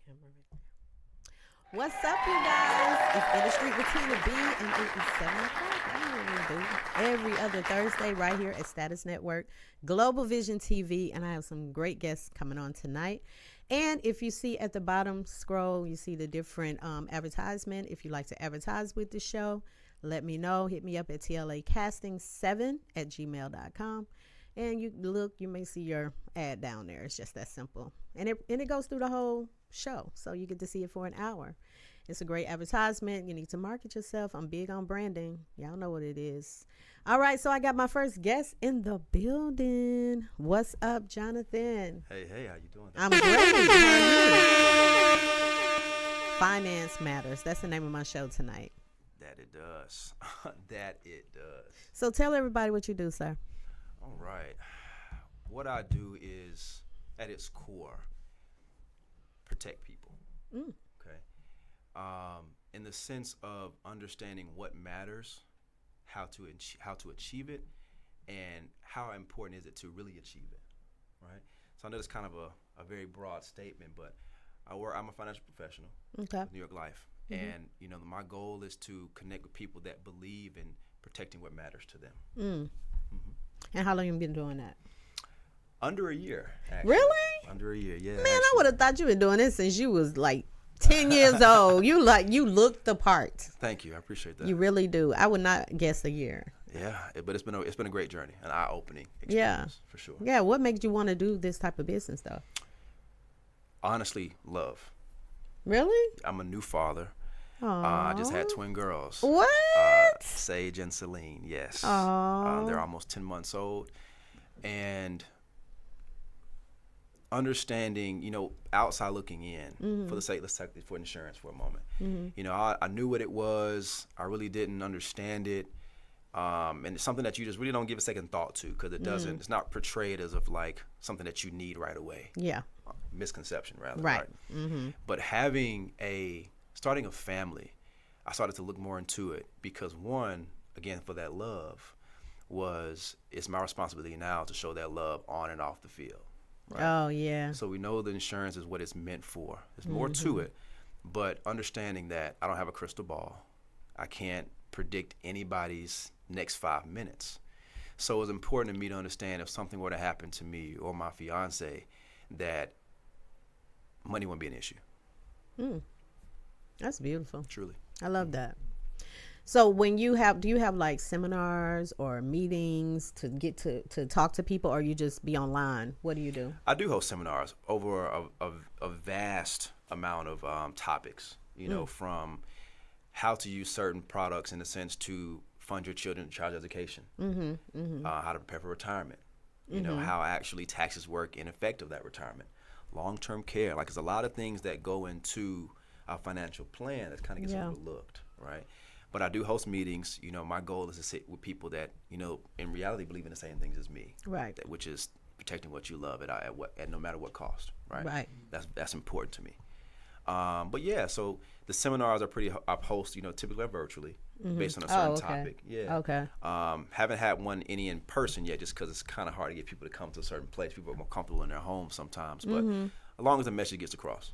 Camera right there. What's up, you guys? It's In the Street with Tina B, and it is 7 o'clock. I know what we do. Every other Thursday, right here at Status Network, Global Vision TV, and I have some great guests coming on tonight. And if you see at the bottom scroll, you see the different advertisement. If you'd like to advertise with the show, let me know. Hit me up at tlacasting7@gmail.com. And you look, you may see your ad down there. It's just that simple. And it goes through the whole show. So you get to see it for an hour. It's a great advertisement. You need to market yourself. I'm big on branding. Y'all know what it is. All right. So I got my first guest in the building. What's up, Jonathan? Hey, how you doing? I'm great. How are you? Finance Matters. That's the name of my show tonight. That it does. That it does. So tell everybody what you do, sir. All right. What I do is, at its core, protect people. Okay. In the sense of understanding what matters, how to achieve it, and how important is it to really achieve it. Right. So I know it's kind of a very broad statement, but I'm a financial professional. Okay. With New York Life, and my goal is to connect with people that believe in protecting what matters to them. And how long you been doing that? Under a year, actually. Really? Under a year, yeah. Man, I would have thought you been doing this since you was like 10 years old. You look the part. Thank you. I appreciate that. You really do. I would not guess a year. Yeah, but it's been a great journey, an eye-opening experience, for sure. Yeah, what makes you want to do this type of business though? Honestly, love. Really? I'm a new father. Aww. I just had twin girls. What? Sage and Celine, yes. Aww. They're almost 10 months old. And understanding, outside looking in, for the sake, let's take for insurance for a moment. I knew what it was. I really didn't understand it. And it's something that you just really don't give a second thought to, because it's not portrayed as of like something that you need right away. Yeah. Misconception, rather. Right. But starting a family, I started to look more into it, because one, again, for that love, it's my responsibility now to show that love on and off the field. Right? Oh, yeah. So we know the insurance is what it's meant for. There's more to it, but understanding that I don't have a crystal ball. I can't predict anybody's next 5 minutes. So it's important to me to understand if something were to happen to me or my fiance, that money won't be an issue. That's beautiful. Truly. I love that. So do you have like seminars or meetings to get to talk to people, or you just be online? What do you do? I do host seminars over a vast amount of topics, from how to use certain products in a sense to fund your children's education, how to prepare for retirement, how actually taxes work in effect of that retirement, long-term care. Like, there's a lot of things that go into our financial plan that kind of gets overlooked, right? But I do host meetings. My goal is to sit with people that, in reality believe in the same things as me, right? Which is protecting what you love at no matter what cost, right? Right. That's important to me. But yeah, so the seminars are I post, typically virtually, based on a certain topic. Yeah. Okay. Haven't had one in person yet, just because it's kind of hard to get people to come to a certain place. People are more comfortable in their homes sometimes, but as long as the message gets across.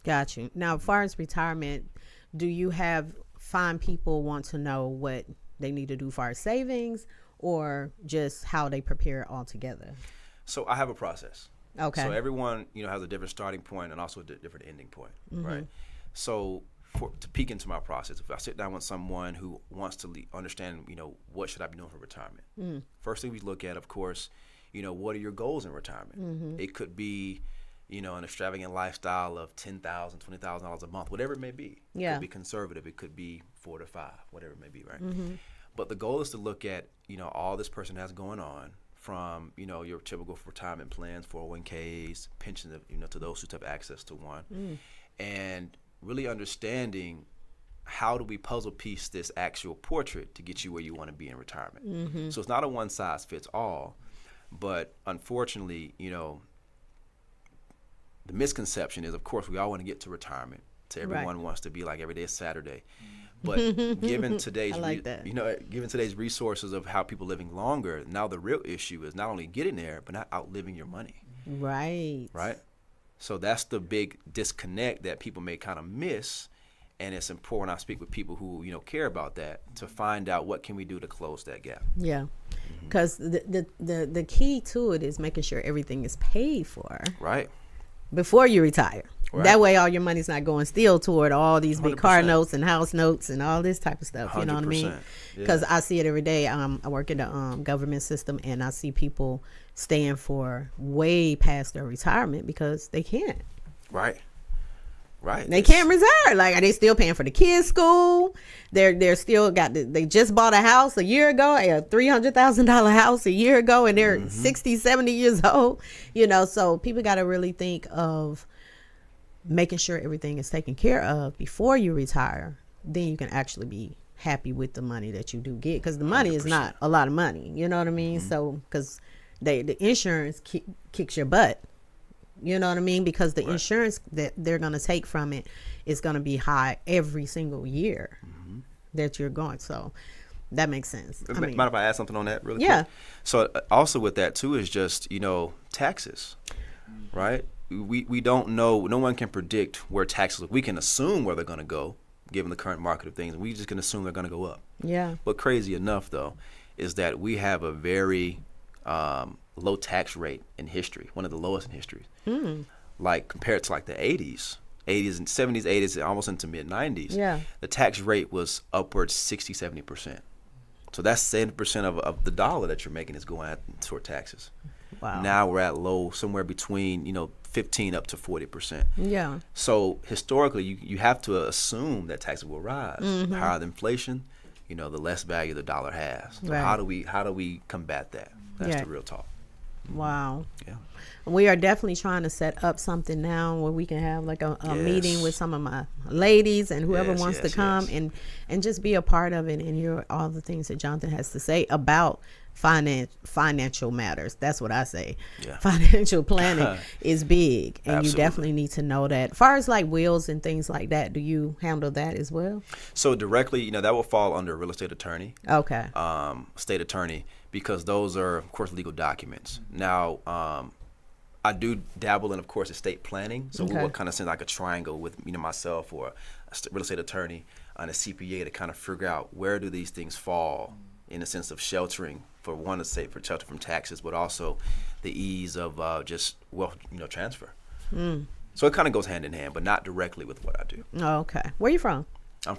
Got you. Now, as far as retirement, do you find people want to know what they need to do for savings, or just how they prepare altogether? So I have a process. Okay. So everyone, has a different starting point and also a different ending point, right? So to peek into my process, if I sit down with someone who wants to understand, what should I be doing for retirement? First thing we look at, of course, what are your goals in retirement? It could be, an extravagant lifestyle of $10,000, $20,000 a month, whatever it may be. Yeah. It could be conservative. It could be 4 to 5, whatever it may be, right? But the goal is to look at, all this person has going on, from, your typical retirement plans, 401ks, pensions, to those who have access to one, and really understanding how do we puzzle piece this actual portrait to get you where you want to be in retirement. So it's not a one size fits all, but unfortunately, the misconception is, of course, we all want to get to retirement. So everyone wants to be like every day is Saturday. But given today's given today's resources of how people living longer, now the real issue is not only getting there, but not outliving your money. Right. Right. So that's the big disconnect that people may kind of miss. And it's important I speak with people who, care about that to find out what can we do to close that gap. Yeah. Because the key to it is making sure everything is paid for. Right. Before you retire. Right. That way all your money's not going still toward all these big 100%. car notes and house notes and all this type of stuff. You know what I mean? 100%. Because Yeah. I see it every day. I work in the government system, and I see people staying for way past their retirement because they can't. Right. Right. They can't retire. Like, they still paying for the kids' school. They're still they just bought a house a year ago, a $300,000 house a year ago, and they're 60, 70 years old. So people got to really think of making sure everything is taken care of before you retire. Then you can actually be happy with the money that you do get, because the money 100%. is not a lot of money. You know what I mean? So because the insurance kicks your butt. You know what I mean? Because the insurance that they're going to take from it is going to be high every single year that you're going. So that makes sense. Mind if I add something on that really Yeah. quick? So also with that too is just, taxes, right? We don't know. No one can predict where taxes, we can assume where they're going to go given the current market of things. We just can assume they're going to go up. Yeah. But crazy enough though, is that we have a very low tax rate in history, one of the lowest in history. Like compared to like the 80s and 70s, 80s, almost into mid 90s. Yeah. The tax rate was upwards 60, 70%. So that's 70% of the dollar that you're making is going toward taxes. Wow. Now we're at low, somewhere between 15 up to 40%. Yeah. So historically, you have to assume that taxes will rise. The higher the inflation, the less value the dollar has. So Right. how do we combat that? That's Yeah. the real talk. Wow. Yeah. We are definitely trying to set up something now where we can have like a Yes. meeting with some of my ladies and whoever Yes, wants to yes, come yes. and just be a part of it and hear all the things that Jonathan has to say about financial matters. That's what I say. Yeah. Financial planning is big, and you Absolutely. definitely need to know that. As far as like wills and things like that, do you handle that as well? So directly, that will fall under a real estate attorney. Okay. State attorney, because those are, of course, legal documents. Now, I do dabble in, of course, estate planning. So we Okay. will kind of send like a triangle with myself or a real estate attorney and a CPA to kind of figure out where do these things fall in the sense of sheltering, for one, to say for shelter from taxes, but also the ease of just wealth transfer. So it kind of goes hand in hand, but not directly with what I do. Oh, okay. Where you from? I'm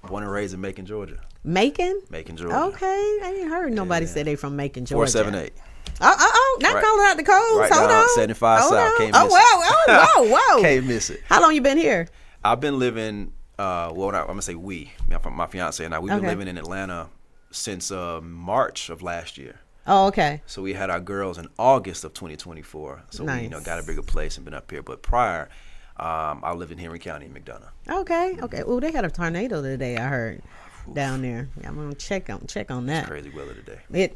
born and raised in Macon, Georgia. Macon? Macon, Georgia. Okay. I ain't heard nobody say they from Macon, Georgia. 478. Not Right. calling out the codes. Right Hold down on. 75 Hold South. on. Can't Oh, miss whoa, it. whoa. Can't miss it. How long you been here? I've been living, I'm going to say my fiance and I, we've been living in Atlanta since March of last year. Oh, okay. So we had our girls in August of 2024. So we, Nice. got a bigger place and been up here. But prior, I lived in Henry County in McDonough. Okay. Oh, they had a tornado today, I heard, down there. I'm gonna check on that. Crazy weather today.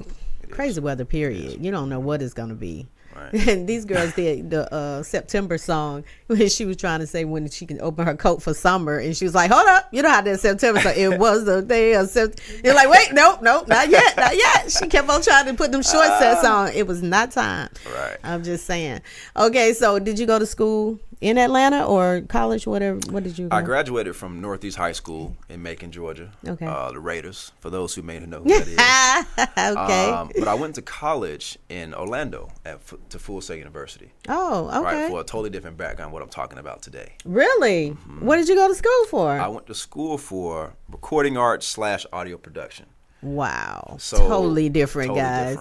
Crazy weather, period. You don't know what it's gonna be. Right. And these girls did the September song when she was trying to say when she can open her coat for summer, and she was like, "Hold up, you know how that September song? It was the day of September." You're like, "Wait, nope, not yet." She kept on trying to put them short sets on. It was not time. Right. I'm just saying. Okay, so did you go to school in Atlanta or college, whatever? What did you go? I graduated from Northeast High School in Macon, Georgia. Okay. The Raiders, for those who may know who that is. Okay. But I went to college in Orlando to Full Sail University. Oh, okay. Right, for a totally different background, what I'm talking about today. Really? What did you go to school for? I went to school for recording arts / audio production. Wow. So totally different, totally guys.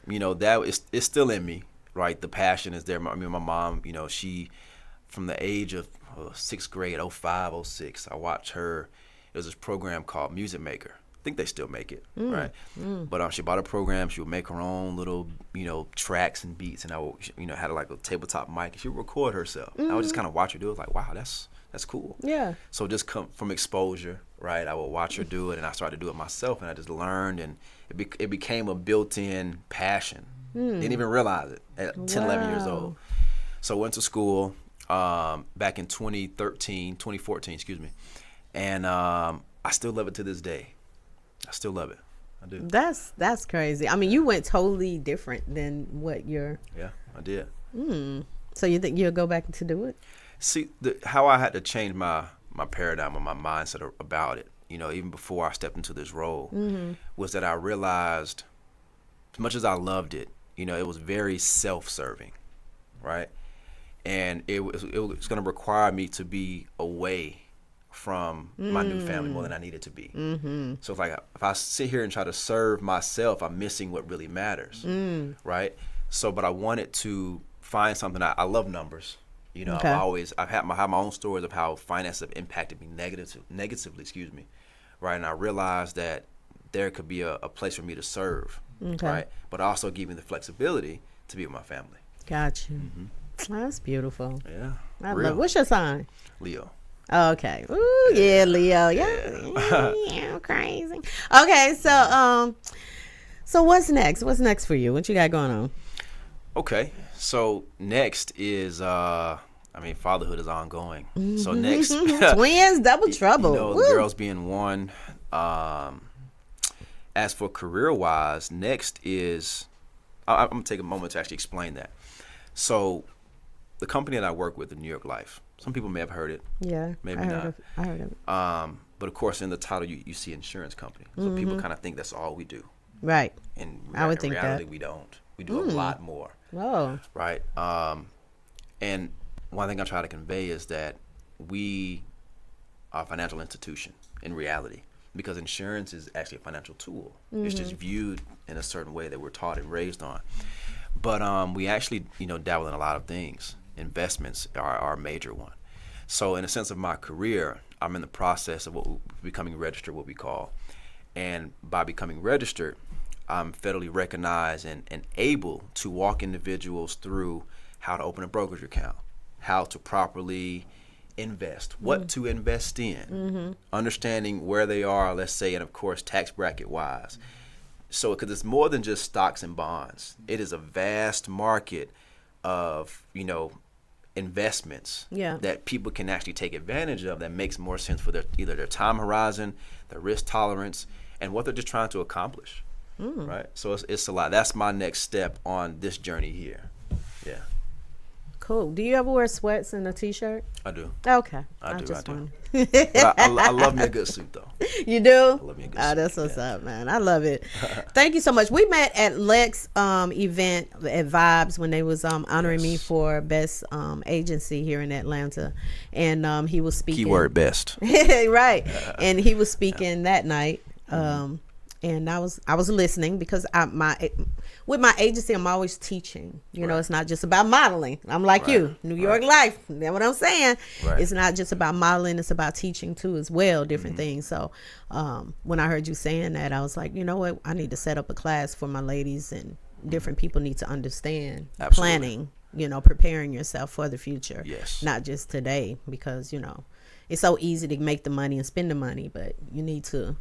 Different. That is, it's still in me, right? The passion is there. My mom, she, from the age of sixth grade, 05, 06, I watched her. There's this program called Music Maker. I think they still make it, right? But she bought a program. She would make her own little, tracks and beats, and I would, had like a tabletop mic, and she would record herself. I would just kind of watch her do it. Like, wow, that's cool. Yeah. So just come from exposure, right? I would watch her do it, and I started to do it myself, and I just learned, and it became a built-in passion. Didn't even realize it at 10, 11 years old. So went to school back in 2014, excuse me, and I still love it to this day. I still love it. I do. That's crazy. I mean, you went totally different than what you're. Yeah, I did. So you think you'll go back to do it? See, how I had to change my paradigm or my mindset about it, even before I stepped into this role, was that I realized, as much as I loved it, it was very self-serving, right? And it was going to require me to be away from my new family more than I needed to be. So it's like, if I sit here and try to serve myself, I'm missing what really matters, right? So, but I wanted to find something. I love numbers. Okay. I've had my own stories of how finance have impacted me negatively, right? And I realized that there could be a place for me to serve, right? But also give me the flexibility to be with my family. Got you. That's beautiful. Yeah. I love. What's your sign? Leo. Okay. Ooh, yeah, Leo. Yeah, crazy. Okay, so what's next? What's next for you? What you got going on? Okay, so next is fatherhood is ongoing. So next, twins, double trouble. The girls being one. As for career-wise, next is I'm gonna take a moment to actually explain that. So, the company that I work with, the New York Life. Some people may have heard it. Yeah, maybe not. I heard of it. But of course, in the title, you see insurance company. So people kind of think that's all we do. Right. And I would in think reality, that. we don't. We do a lot more. Whoa. Right. And one thing I try to convey is that we are a financial institution in reality, because insurance is actually a financial tool. It's just viewed in a certain way that we're taught and raised on. But we actually, dabble in a lot of things. Investments are a major one. So in a sense of my career, I'm in the process of becoming registered, what we call. And by becoming registered, I'm federally recognized and able to walk individuals through how to open a brokerage account, how to properly invest, what to invest in, understanding where they are, let's say, and of course, tax bracket wise. So, because it's more than just stocks and bonds, it is a vast market of, investments that people can actually take advantage of that makes more sense for either their time horizon, their risk tolerance, and what they're just trying to accomplish. Right? So it's a lot. That's my next step on this journey here. Yeah. Cool. Do you ever wear sweats and a t-shirt? I do. Okay. I do. But I love me a good suit, though. You do? I love me a good suit. That's what's up, man. I love it. Thank you so much. We met at Lex event at Vibes when they was honoring me for best agency here in Atlanta, and he was speaking. Keyword best. Right. And he was speaking that night. And I was listening because with my agency, I'm always teaching. You know, it's not just about modeling. I'm like you, New York Life. That's what I'm saying. It's not just about modeling. It's about teaching too as well, different things. So when I heard you saying that, I was like, you know what? I need to set up a class for my ladies, and different people need to understand planning, preparing yourself for the future. Yes. Not just today, because, it's so easy to make the money and spend the money, but you need to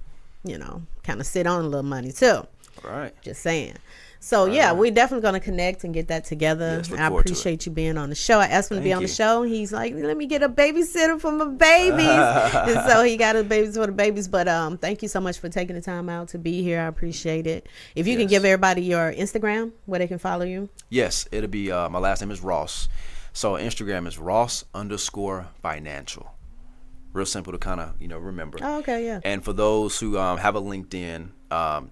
kind of sit on a little money too. Right. Just saying. So we're definitely going to connect and get that together. Yes, I appreciate you being on the show. I asked him to be on the show. He's like, let me get a babysitter for my babies. And so he got a babies for the babies. But thank you so much for taking the time out to be here. I appreciate it. If you can give everybody your Instagram where they can follow you. Yes, it'll be my last name is Ross. So Instagram is Ross_financial. Real simple to kind of, remember. Oh, okay, yeah. And for those who have a LinkedIn,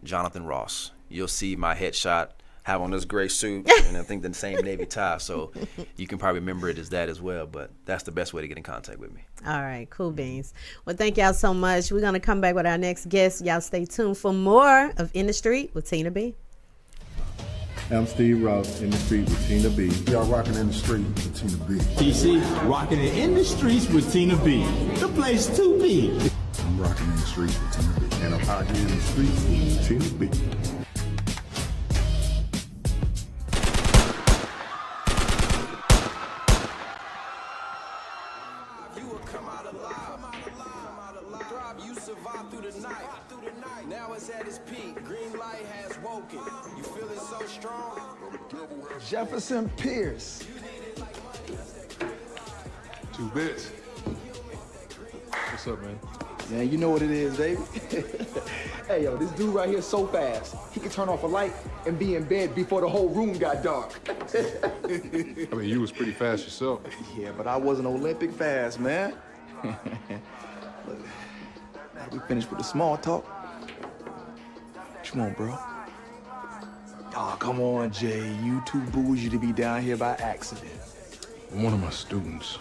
Jonathan Ross, you'll see my headshot, have on this gray suit, and I think the same navy tie. So you can probably remember it as that as well. But that's the best way to get in contact with me. All right, cool beans. Well, thank y'all so much. We're going to come back with our next guest. Y'all stay tuned for more of In the Street with Tina B. I'm Steve Ross, in the street with Tina B. Y'all rocking in the street with Tina B. TC, rocking it in the streets with Tina B. The place to be. I'm rocking in the street with Tina B. And I'm out here in the streets with Tina B. You survived through the night. Now it's at its peak. Green light has woken. You feeling so strong? Jefferson Pierce. Two bits. What's up, man? Man, you know what it is, baby. Hey, yo, this dude right here is so fast. He can turn off a light and be in bed before the whole room got dark. I mean, you was pretty fast yourself. Yeah, but I wasn't Olympic fast, man. Look, now we finished with the small talk. What you want, bro? Oh, come on, Jay. You too bougie to be down here by accident. When one of my students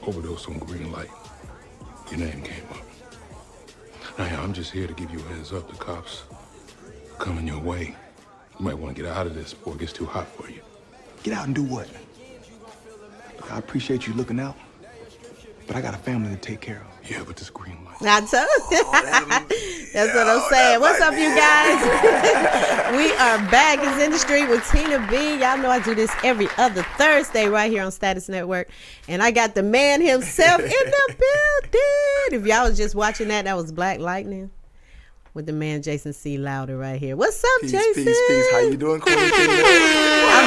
overdosed on green light, your name came up. Now, yeah, I'm just here to give you a heads up. The cops are coming your way. You might want to get out of this before it gets too hot for you. Get out and do what? Look, I appreciate you looking out, but I got a family to take care of. Yeah, but this green light. I told you. That's what I'm saying. What's up, you guys? We are back. It's in the street with Tina B. Y'all know I do this every other Thursday right here on Status Network. And I got the man himself in the building. If y'all was just watching that, that was Black Lightning with the man Jason C. Louder right here. What's up, Jason? Peace. How you doing, Queen? I'm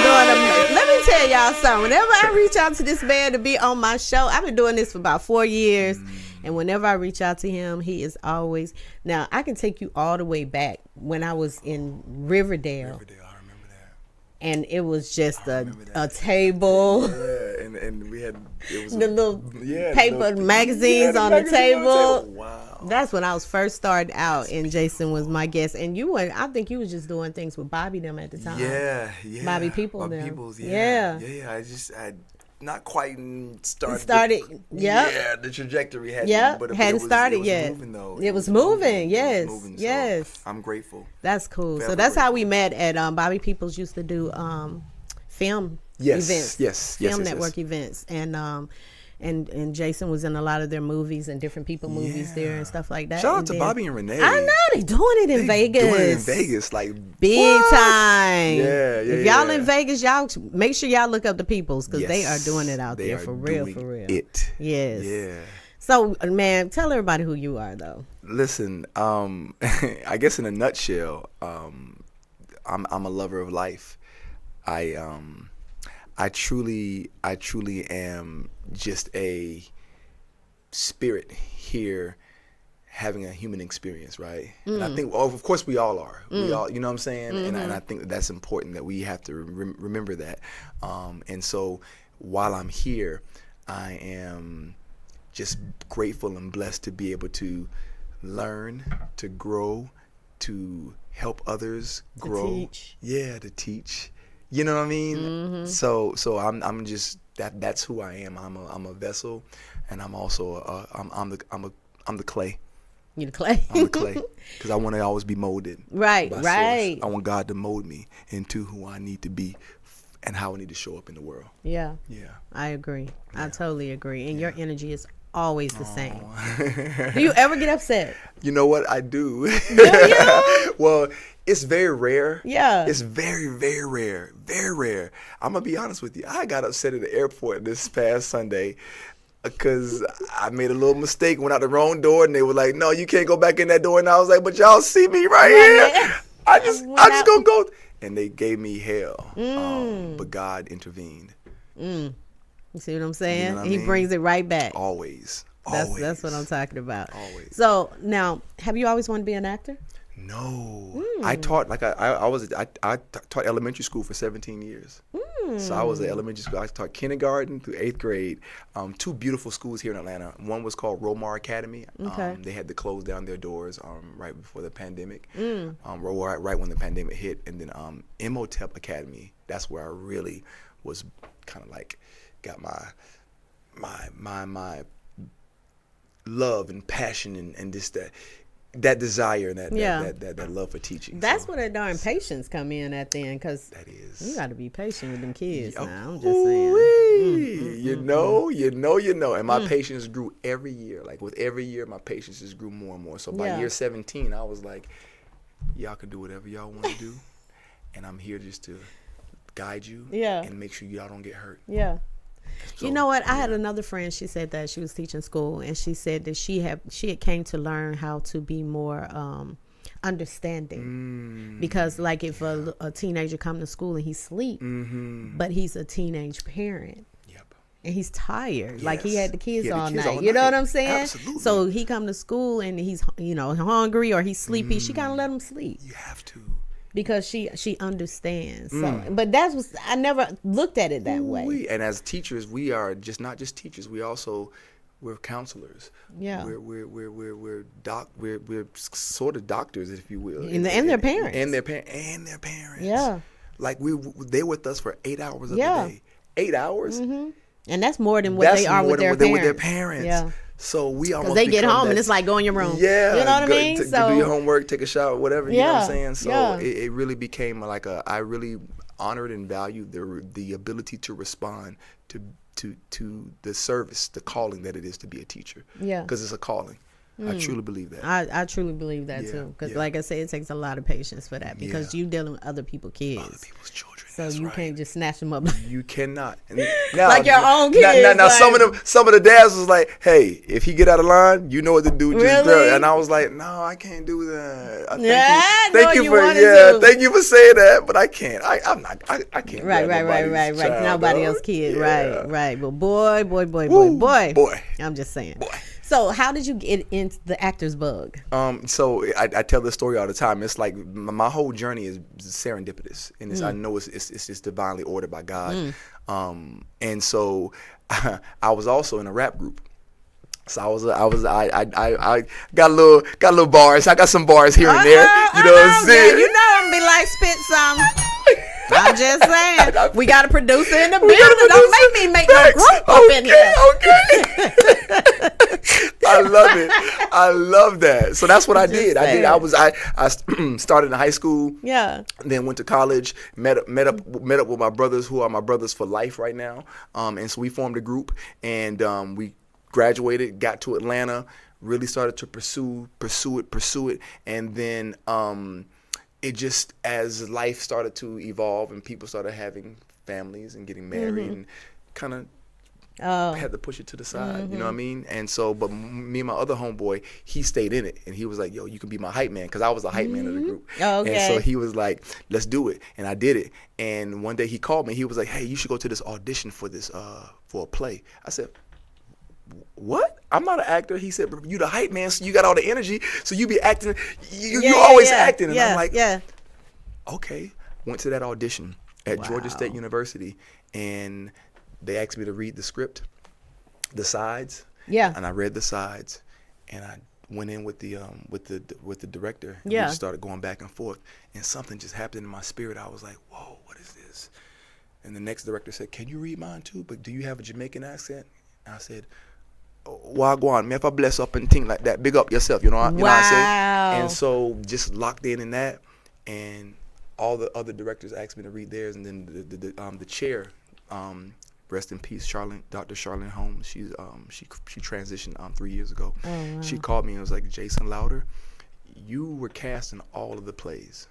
doing amazing. Let me tell y'all something. Whenever I reach out to this man to be on my show, I've been doing this for about 4 years. And whenever I reach out to him, he is always. Now, I can take you all the way back when I was in Riverdale. I remember that. And it was just a table. Yeah, and we had it was The little paper magazines on the table. Wow. That's when I was first starting out, and Jason was my guest. And you were, I think you was just doing things with Bobby them at the time. Yeah. Bobby People Bobby them. Peoples, Yeah. I not quite started. Yeah, the trajectory had. Yep, hadn't started yet. It was moving, though. It was moving. Yes, It was moving, so yes. I'm grateful. That's cool. So Very that's how grateful. we met at Bobby Peoples used to do film events. Yes. Film network events. And Jason was in a lot of their movies and different people movies there and stuff like that. Shout out And to then- Bobby and Renee. I know they doing it in Vegas. Doing it in Vegas, like Big what? time. Yeah. If y'all in Vegas, y'all make sure y'all look up the Peoples because they are Yes, doing it out they there are for real, doing for real. it. Yes. Yeah. So, man, tell everybody who you are, though. Listen, I guess in a nutshell, I'm a lover of life. I truly am just a spirit here having a human experience, right? And I think, of course, we all are. We all, you know what I'm saying? And I think that's important that we have to remember that. And so while I'm here, I am just grateful and blessed to be able to learn, to grow, to help others grow. teach. Yeah, to teach. You know what I mean? So I'm just that's who I am. I'm a vessel, and I'm also I'm the clay. You the clay. I'm the clay because I want to always be molded. Right, by source. right. I want God to mold me into who I need to be and how I need to show up in the world. Yeah. Yeah. I agree. I totally agree. And your energy is always the same. Do you ever get upset? You know what? I do. you? Well, it's very rare. Yeah. It's very, very rare. Very rare. I'm going to be honest with you. I got upset at the airport this past Sunday because I made a little mistake, went out the wrong door, and they were like, no, you can't go back in that door. And I was like, but y'all see me right here. I just gonna go. And they gave me hell. But God intervened. You see what I'm saying? You know what I He mean? brings it right back. Always. That's what I'm talking about. Always. So now, have you always wanted to be an actor? No, I taught I taught elementary school for 17 years. So I was at elementary school. I taught kindergarten through 8th grade. 2 beautiful schools here in Atlanta. One was called Romar Academy. Okay. They had to close down their doors right before the pandemic. Right when the pandemic hit, and then Imhotep Academy. That's where I really was kind of like got my love and passion and just that desire and that love for teaching. That's so, where that darn patience come in at the end, because that is. you got to be patient with them kids Oh, now. I'm just saying. You know. And my patience grew every year. Like with every year, my patience just grew more and more. So by year 17, I was like, y'all can do whatever y'all want to do. And I'm here just to guide you and make sure y'all don't get hurt. Yeah. So, you know what? I had another friend. She said that she was teaching school, and she said that she had came to learn how to be more understanding. Because like if a teenager come to school and he's asleep, but he's a teenage parent. And he's tired. Like he had the kids all night. You know what I'm saying? Absolutely. So he come to school and he's hungry or he's sleepy. She gotta let him sleep. You have to. because she understands. So, but that's what I never looked at it that way. And as teachers, we are not just teachers. We're counselors. Yeah. We're sort of doctors, if you will. And their parents. And their parents. Yeah. Like they're with us for 8 hours of Yeah. the day. 8 hours. And that's more than what they are with their parents. With their parents. Yeah. So we almost Because they get become home that, and it's like, go in your room. Yeah. You know what I mean? So do your homework, take a shower, whatever. You know what I'm saying? So yeah. it really became like I really honored and valued the ability to respond to the service, the calling that it is to be a teacher. Yeah. Because it's a calling. I truly believe that. I truly believe that Yeah, too. Because yeah. like I said, it takes a lot of patience for that. Because you dealing with other people's kids. Other people's children. So that's you right. can't just snatch them up. You cannot. And now, Like your own Now, kids, now like- some of the dads was like, "Hey, if he get out of line, you know what to do." Just Really? do it. And I was like, "No, I can't do that." Thank you wanted to. Thank you for saying that, but I can't. I can't. Right. grab nobody's child, Nobody dog. else's kid. Yeah. Right. But boy. Boy. I'm just saying. Boy. So how did you get into the actor's bug? So I tell this story all the time. It's like my whole journey is serendipitous, and I know it's just divinely ordered by God. And so I was also in a rap group. So I got a little bars. I got some bars here and there. You know what I'm saying? You know I'm gonna be like spit some. I'm just saying. We got a producer in the building. Don't make me make no group up in here. Okay. I love it. I love that. So that's what I did. I started in high school. Yeah. Then went to college. Met up with my brothers, who are my brothers for life right now. And so we formed a group, and we graduated, got to Atlanta, really started to pursue it, and then it just, as life started to evolve and people started having families and getting married, and kind of had to push it to the side, you know what I mean? And so, but me and my other homeboy, he stayed in it, and he was like, "Yo, you can be my hype man," because I was the hype man of the group. Oh, okay. And so he was like, "Let's do it," and I did it. And one day he called me. He was like, "Hey, you should go to this audition for this for a play." I said, "What? I'm not an actor." He said, "But you the hype man, so you got all the energy, so you be acting. You always acting." And I'm like, "Okay." Went to that audition at Georgia State University, and they asked me to read the script, the sides. Yeah. And I read the sides, and I went in with the director. And we just started going back and forth, and something just happened in my spirit. I was like, "Whoa, what is this?" And the next director said, "Can you read mine too? But do you have a Jamaican accent?" And I said, "Wagwan, me if I bless up and thing like that. Big up yourself, you know what I say?" And so just locked in that, and all the other directors asked me to read theirs, and then the chair, rest in peace, Dr. Charlene Holmes. She transitioned 3 years ago. Oh, wow. She called me and was like, "Jason Louder, you were cast in all of the plays,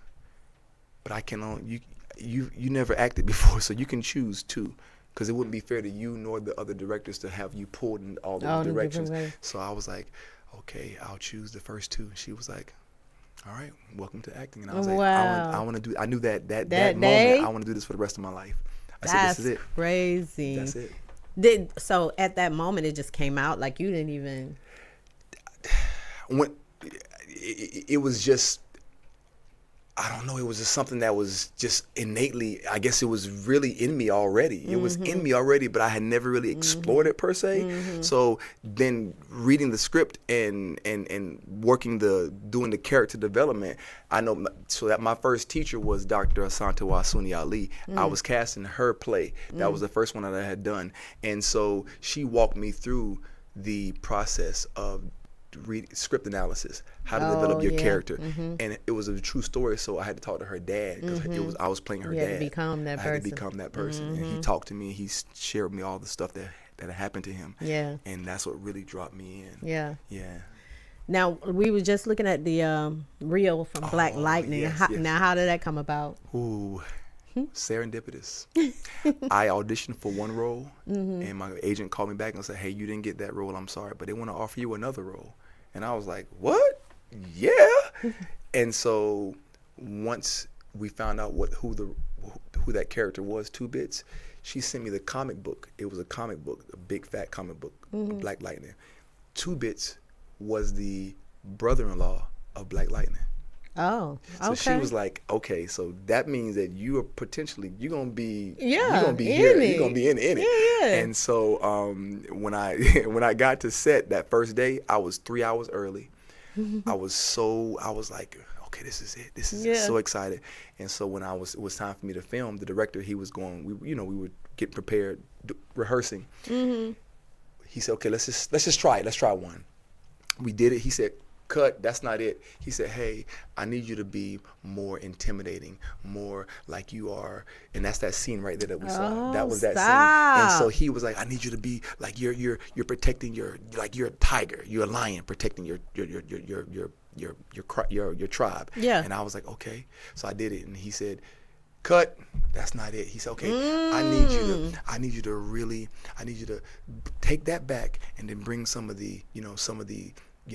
but I can only you never acted before, so you can choose two." Because it wouldn't be fair to you nor the other directors to have you pulled in all the directions. So I was like, "Okay, I'll choose the first two." And she was like, "All right, welcome to acting." And I was like, I want to do. I knew that moment. I want to do this for the rest of my life. I said, "This is it." Crazy. That's it. So at that moment, it just came out like you didn't even. When it was just, I don't know. It was just something that was just innately, I guess it was really in me already. It was in me already, but I had never really explored it per se. So then reading the script and doing the character development, I know, so that my first teacher was Dr. Asante Wasuni Ali. I was cast in her play. That was the first one that I had done. And so she walked me through the process of script analysis, how to develop your character, and it was a true story. So I had to talk to her dad, because I was playing her dad. You had to become that person. I had to become that person, and he talked to me. He shared with me all the stuff that had happened to him. Yeah, and that's what really dropped me in. Yeah. Now we were just looking at the reel from Black Lightning. Yes. Now, how did that come about? Ooh. Serendipitous. I auditioned for one role, and my agent called me back and said, "Hey, you didn't get that role. I'm sorry, but they want to offer you another role." And I was like, "What? Yeah." And so once we found out who that character was, 2 Bits, she sent me the comic book. It was a comic book, a big fat comic book, Black Lightning. 2 Bits was the brother-in-law of Black Lightning. Oh, So okay. she was like, okay, so that means that you are potentially you're gonna be in here, it. you're gonna be in it. Yeah, yeah. And so when I when I got to set that first day, I was 3 hours early. I was like, okay, this is it. This is it. Yeah. So excited. And so when it was time for me to film, the director, he was going, we were getting prepared, rehearsing. He said, okay, let's just try it. Let's try one. We did it. He said, cut, that's not it. He said, hey, I need you to be more intimidating, more like you are. And that's that scene right there that we saw. That was that scene. And so he was like, I need you to be like you're protecting you're a tiger, you're a lion protecting your tribe. Yeah. And I was like, okay. So I did it, and he said, cut, that's not it. He said, okay, I need you to take that back and then bring some of the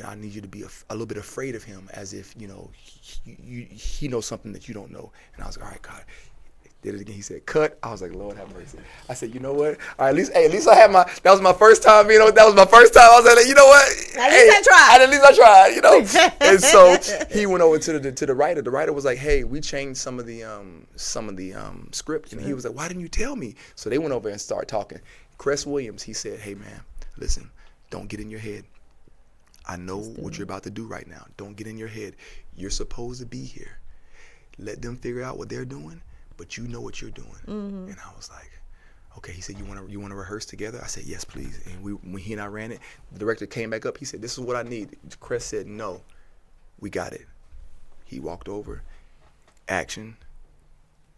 I need you to be a little bit afraid of him, as if, he knows something that you don't know. And I was like, all right, God. Did it again. He said, cut. I was like, Lord have mercy. I said, you know what? All right, at least I had that was my first time, that was my first time. I was like, you know what? At least I tried. And so he went over to the writer. The writer was like, hey, we changed some of the script. And he was like, why didn't you tell me? So they went over and started talking. Cress Williams, he said, hey, man, listen, don't get in your head. I know what you're about to do right now. Don't get in your head. You're supposed to be here. Let them figure out what they're doing, but you know what you're doing. And I was like, okay. He said, you want to rehearse together? I said, yes, please. And when he and I ran it, the director came back up. He said, this is what I need. Chris said, no, we got it. He walked over, action.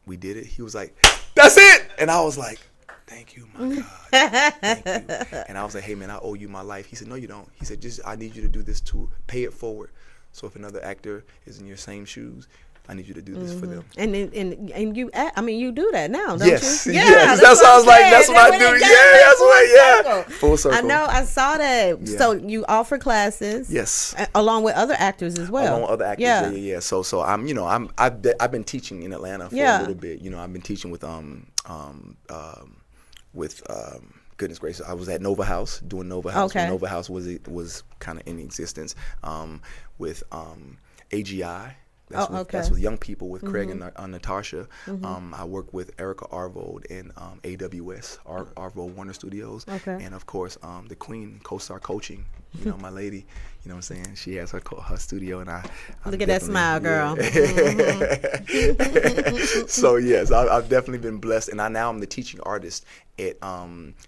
We did it. He was like, that's it. And I was like, thank you, my God. Thank you. And I was like, hey, man, I owe you my life. He said, no, you don't. He said, I need you to do this to pay it forward. So if another actor is in your same shoes, I need you to do this for them. And you do that now, don't yes, you? Yes, that's what I was like. That's what I do. Yeah, that's what. Yeah, full circle. I know. I saw that. Yeah. So you offer classes. Yes. Along with other actors as well. Along with other actors. Yeah. So I've been teaching in Atlanta for a little bit. I've been teaching with goodness gracious, I was at Nova House doing Nova House. Okay. When Nova House was kind of in existence, with AGI. That's with young people, with Craig and Natasha. I work with Erica Arvold and AWS, Arvold Warner Studios. Okay. And of course, the Queen, Co-Star Coaching, my lady, you know what I'm saying? She has her studio, and I Look at that smile, girl. So yes, I've definitely been blessed, and I'm the teaching artist at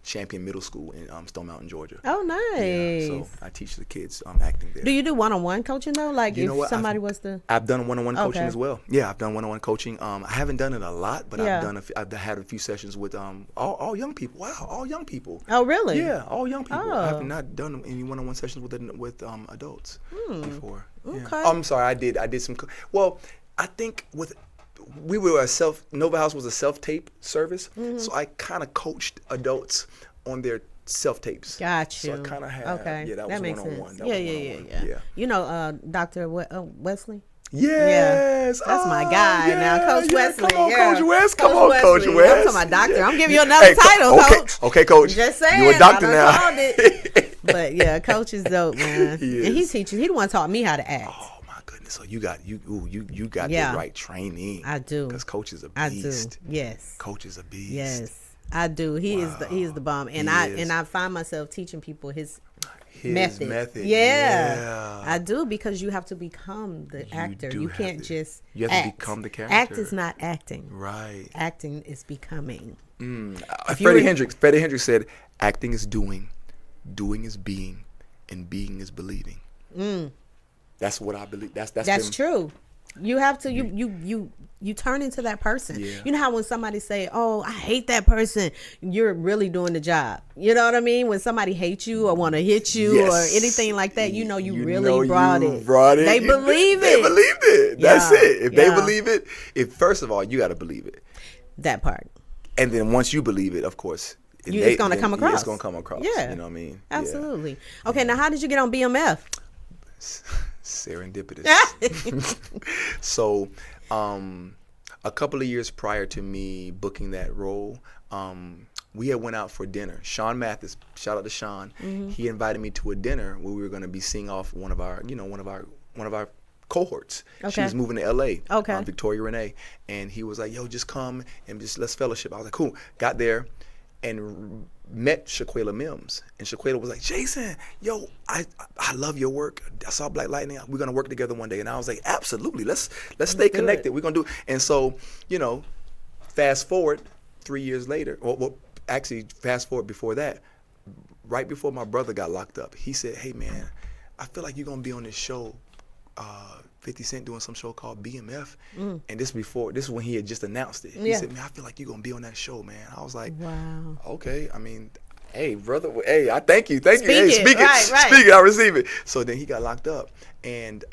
Champion Middle School in Stone Mountain, Georgia. Oh, nice. Yeah, so I teach the kids acting there. Do you do one-on-one coaching though? Like if somebody was to... I've done one-on-one coaching as well. Yeah, I've done one-on-one coaching. I haven't done it a lot, but I've had a few sessions with all young people. Wow, all young people. Oh, really? Yeah, all young people. Oh. I have not done any one-on-one sessions with adults before. Okay. Yeah. I'm sorry, I did some. Well, I think we were Nova House was a self-tape service, so I kind of coached adults on their self-tapes. Got you. So I kind of had, that was makes one-on-one. sense. Yeah. You know, Dr. Wesley? Yes. That's my guy now, Coach Wesley. Come on, Coach West. Coach West. I'm talking about doctor. I'm giving you another title, Coach. Okay, Coach. Just saying. You're a doctor now. Called it. But yeah, Coach is dope, man. And he's teaching. He the one taught me how to act. Oh my goodness. So you got the right training. I do. Because Coach is a beast. I do. Yes. Coach is a beast. Yes. I do. He is the bomb. And I find myself teaching people his method. Yeah. I do, because you have to become the actor. You can't just you have to become the character. Act is not acting. Right. Acting is becoming. Freddie Hendricks said, acting is doing is being, and being is believing. That's what I believe. That's true. You have to you turn into that person. Yeah. You know how when somebody say, "Oh, I hate that person," you're really doing the job. You know what I mean? When somebody hates you or want to hit you or anything like that, you really brought it. They believe it. They believed it. That's it. If they believe it, first of all, you got to believe it. That part. And then once you believe it, of course, it's going to come across. It's going to come across. Yeah. You know what I mean? Absolutely. Yeah. Okay, now how did you get on BMF? Serendipitous. So, a couple of years prior to me booking that role, we had went out for dinner. Sean Mathis, shout out to Sean. He invited me to a dinner where we were going to be seeing off one of our cohorts. She Okay. was moving to LA. Okay. Victoria Renee. And he was like, yo, just come and just let's fellowship. I was like, cool. Got there and met Shaquela Mims. And Shaquela was like, Jason, yo, I love your work. I saw Black Lightning. We're gonna work together one day. And I was like, absolutely. Let's stay connected. We're gonna do. And so, you know, fast forward 3 years later, well, actually fast forward before that, right before my brother got locked up, he said, hey man, I feel like you're gonna be on this show, 50 Cent doing some show called BMF. And this is when he had just announced it. He said, man, I feel like you're gonna be on that show, man. I was like, Wow. okay. I mean, hey brother, hey, I thank you. Hey, Speak it. Right. speak it, I receive it. So then he got locked up. And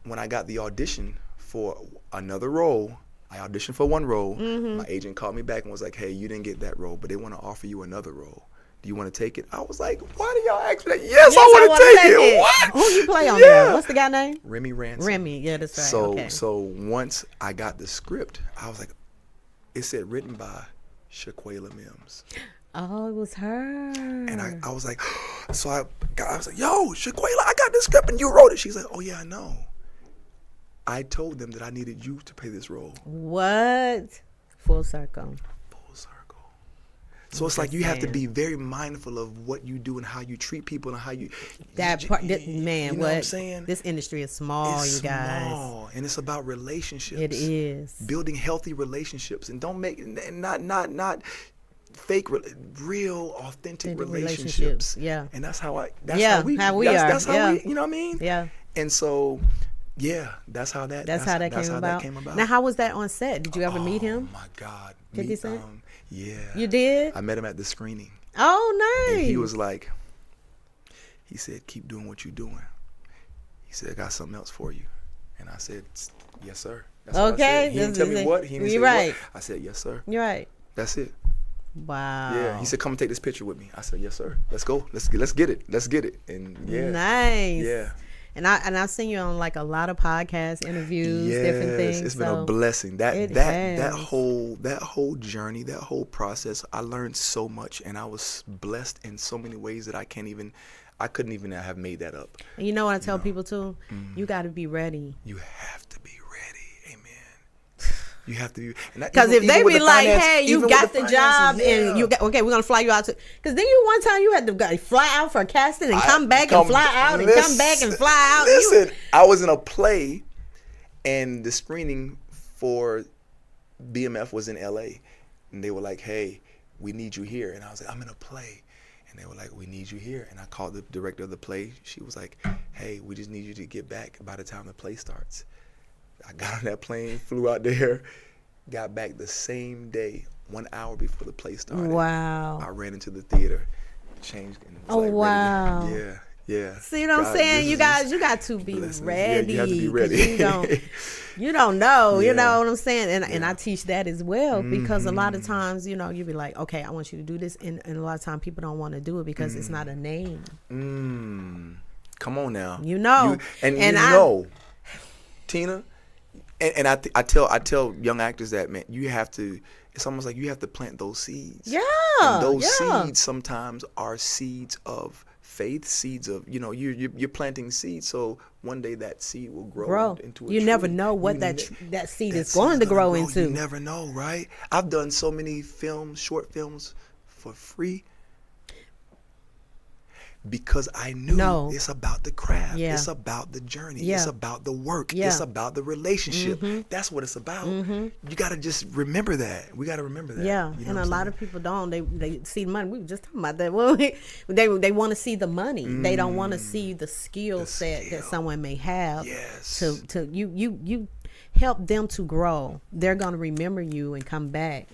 when I got the audition for another role, I auditioned for one role. My agent called me back and was like, hey, you didn't get that role, but they want to offer you another role. Do you want to take it? I was like, why do y'all ask me that? Yes, I want to take it. What? Who you play on there? What's the guy name? Remy Ransom. Remy. Yeah, that's right. So once I got the script, I was like, it said written by Shaquela Mims. Oh, it was her. And I was like, so I was like, yo, Shaquela, I got this script and you wrote it. She's like, oh yeah, I know. I told them that I needed you to play this role. What? Full circle. Full circle. So it's like you have to be very mindful of what you do and how you treat people and how you. Man, you know what I'm saying? This industry is small, It's you guys. small, and it's about relationships. It is. Building healthy relationships, and don't make not fake, real, authentic relationships. Yeah. And that's how we That's how we we, you know what I mean? Yeah. And so, yeah, that's how that came about. Now, how was that on set? Did you ever meet him? Oh my God. 50 Cent? Yeah. You did? I met him at the screening. Oh, nice. And he was like, he said, keep doing what you're doing. He said, I got something else for you. And I said, yes, sir. That's what I said. He didn't tell me what. He didn't say what. I said, yes, sir. You're right. That's it. Wow. Yeah. He said, come and take this picture with me. I said, yes, sir. Let's go. Let's get it. Let's get it. And yeah. Nice. Yeah. And I've seen you on like a lot of podcast interviews, different things. It's been a blessing. That whole journey, that whole process, I learned so much, and I was blessed in so many ways that I couldn't even have made that up. And you know what I tell people too? You got to be ready. You have to be ready. Amen. You have to be, because if they be like, hey, you got the job and you got, okay, we're gonna fly you out to, because then you one time you had to fly out for a casting and come back and fly out and come back and fly out. Listen, I was in a play, and the screening for BMF was in LA, and they were like, hey, we need you here, and I was like, I'm in a play. And they were like, we need you here. And I called the director of the play. She was like, hey, we just need you to get back by the time the play starts. I got on that plane, flew out there, got back the same day, 1 hour before the play started. Wow. I ran into the theater, changed. And was wow. Ready. Yeah. See what I'm saying? You guys, you got to be ready. Yeah, you have to be ready. You don't know. You know what I'm saying? And I teach that as well, because a lot of times, you be like, okay, I want you to do this. And a lot of times people don't want to do it because it's not a name. Come on now. You know. Tina, and I tell young actors that, man, you have to, it's almost like you have to plant those seeds. Yeah. And those seeds sometimes are seeds of faith, seeds of, you're planting seeds, so one day that seed will grow into a tree. You never know what that seed is going to grow into. You never know, right? I've done so many short films for free, because I knew it's about the craft. Yeah. It's about the journey. Yeah. It's about the work. Yeah. It's about the relationship. That's what it's about. You got to just remember that. We got to remember that. Yeah, and a lot of people don't. They see the money. We were just talking about that. They want to see the money. They don't want to see the skill set that someone may have. Yes. To you help them to grow. They're gonna remember you and come back.